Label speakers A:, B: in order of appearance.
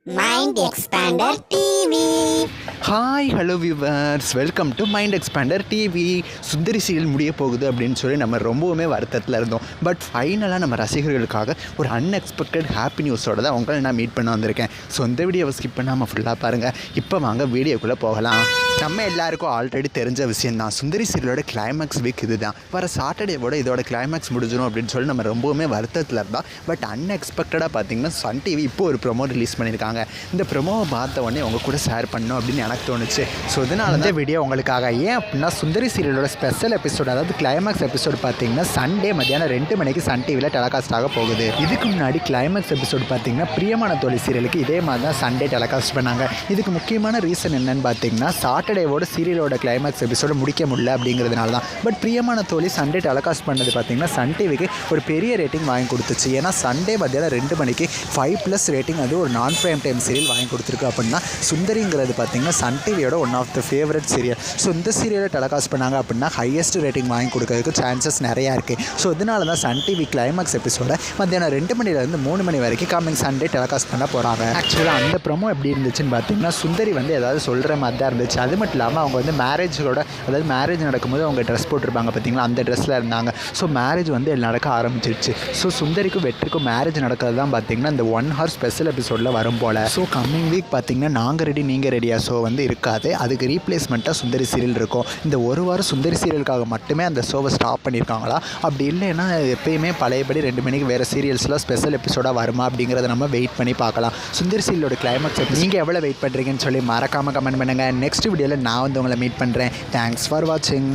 A: Mind Expander TV.
B: Hi hello viewers, welcome to mind expander TV. Sundari serial முடிய போகுது அப்படின்னு சொல்லி நம்ம ரொம்பவுமே வருத்தத்தில் இருந்தோம். பட் ஃபைனலாக நம்ம ரசிகர்களுக்காக ஒரு அன்எக்ஸ்பெக்டட் ஹாப்பி நியூஸோட தான் உங்களை நான் மீட் பண்ண வந்திருக்கேன். ஸோ இந்த வீடியோவை ஸ்கிப் பண்ணாமல் ஃபுல்லாக பாருங்கள். இப்போ வாங்க வீடியோக்குள்ளே போகலாம். நம்ம எல்லாருக்கும் ஆல்ரெடி தெரிஞ்ச விஷயம் தான், சுந்தரி சீரியலோட கிளைமேக்ஸ் வீக் இது தான். வர சாட்டர்டேவோட இதோட கிளைமேக்ஸ் முடிஞ்சிடும் அப்படின்னு சொல்லி நம்ம ரொம்பவுமே வருத்தத்தில் இருந்தோம். பட் அன்எக்ஸ்பெக்டடாக பார்த்தீங்கன்னா சன் டிவி இப்போ ஒரு ப்ரொமோ ரிலீஸ் பண்ணியிருக்காங்க. இந்த ப்ரொமோவை பார்த்த உடனே உங்கள் கூட ஷேர் பண்ணணும் அப்படின்னு எனக்கு தோணுச்சு. ஸோ இதனால இந்த வீடியோ உங்களுக்காக. ஏன் அப்படின்னா சுந்தரி சீரியலோட ஸ்பெஷல் எபிசோட், அதாவது கிளைமேக்ஸ் எபிசோட் பார்த்தீங்கன்னா சண்டே மத்தியானம் 2 மணிக்கு சன் டிவியில் டெலிகாஸ்ட் ஆக போகுது. இதுக்கு முன்னாடி கிளைமேக்ஸ் எபிசோட் பார்த்தீங்கன்னா பிரியமான தோழி சீரியலுக்கு இதே மாதிரி தான் சண்டே டெலிகாஸ்ட் பண்ணாங்க. இதுக்கு முக்கியமான ரீசன் என்னன்னு பார்த்தீங்கன்னா சாட்டர்டேவோட சீரியலோட கிளைமேக்ஸ் எபிசோடு முடிக்க முடியல அப்படிங்கிறதுனால தான். பட் பிரியமான தோழி சண்டே டெலிகாஸ்ட் பண்ணது பார்த்தீங்கன்னா சன் டிவிக்கு ஒரு பெரிய ரேட்டிங் வாங்கி கொடுத்துச்சு. ஏன்னா சண்டே மத்தியானம் 2 மணிக்கு 5+ ரேட்டிங், அது ஒரு நான் பிரைம் டைம் சீரியல் வாங்கி கொடுத்துருக்கு. அப்படின்னா சுந்தரிங்கிறது பார்த்தீங்கன்னா சன் டிவியோட one of the favourite serial. So இந்த சீரியலை டெலிகாஸ்ட் பண்ணாங்க அப்படின்னா ஹையஸ்ட் ரேட்டிங் வாங்கி கொடுக்கறதுக்கு சான்சஸ் நிறையா இருக்குது. ஸோ இதனால தான் சன் டிவி கிளைமேக்ஸ் எபிசோட மத்தியானம் 2 மணிலேருந்து 3 மணி வரைக்கும் கம்மிங் சண்டே டெலிகாஸ்ட் பண்ண போகிறாங்க. ஆக்சுவலாக அந்த ப்ரோமோ எப்படி இருந்துச்சுன்னு பார்த்தீங்கன்னா சுந்தரி ஏதாவது சொல்கிற மாதிரி தான் இருந்துச்சு. அது மட்டும் இல்லாமல் அவங்க மேரேஜோட, அதாவது மேரேஜ் நடக்கும்போது அவங்க ட்ரெஸ் போட்டிருப்பாங்க பார்த்தீங்களா, அந்த ட்ரெஸ்ஸில் இருந்தாங்க. ஸோ மேரேஜ் நடக்க ஆரம்பிச்சிருச்சு. ஸோ சுந்தரிக்கும் வெற்றிக்கும் மேரேஜ் நடக்கிறது தான் பார்த்தீங்கன்னா இந்த 1 hour ஸ்பெஷல் எபிசோடில் வரும் போல். ஸோ கம்மிங் வீக் பார்த்தீங்கன்னா நாங்கள் ரெடி நீங்கள் ரெடியா ஷோ இருக்காது. அதுக்கு ரீப்ளேஸ்மெண்ட்டாக சுந்தரி சீரியல் இருக்கும். இந்த ஒரு வாரம் சுந்தரி சீரியலுக்காக மட்டுமே அந்த ஷோவை ஸ்டாப் பண்ணியிருக்காங்களா, அப்படி இல்லைன்னா எப்பயுமே பழையபடி 2 மணிக்கு வேறு சீரியல்ஸ்லாம் ஸ்பெஷல் எபிசோடாக வருமா அப்படிங்கிறத நம்ம வெயிட் பண்ணி பார்க்கலாம். சுந்தரி சீரியலோட கிளைமேக்ஸ் நீங்கள் எவ்வளோ வெயிட் பண்ணுறீங்கன்னு சொல்லி மறக்காமல் கமெண்ட் பண்ணுங்கள். நெக்ஸ்ட் வீடியோவில் நான் உங்களை மீட் பண்ணுறேன். தேங்க்ஸ் ஃபார் வாட்சிங்.